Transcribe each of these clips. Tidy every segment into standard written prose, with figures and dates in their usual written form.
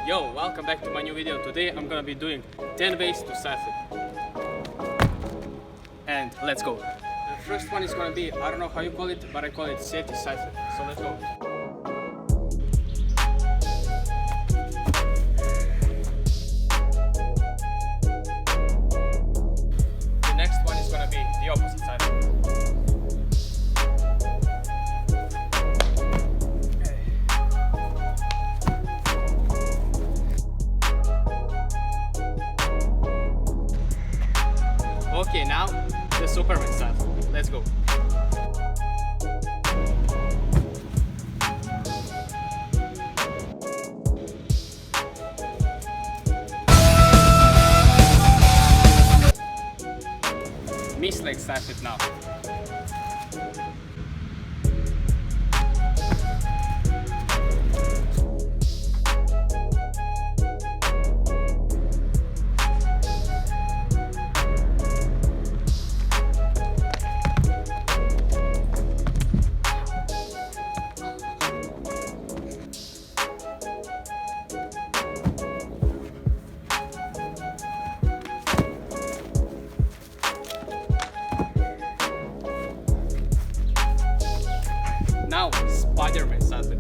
Yo, welcome back to my new video. Today I'm gonna be doing 10 ways to side flip. And let's go. The first one is gonna be, I don't know how you call it, but I call it safety side flip. So let's go. The next one is gonna be the opposite side flip. Okay, now the Superman side. Let's go. Missleg side flip now. Now, Spiderman side flip.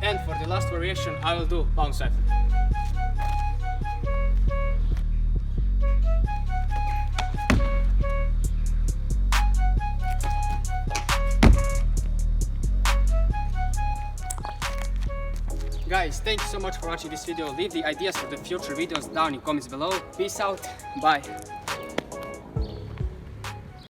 And for the last variation, I will do bounce side flip. Guys, thank you so much for watching this video. Leave the ideas for the future videos down in comments below. Peace out. Bye.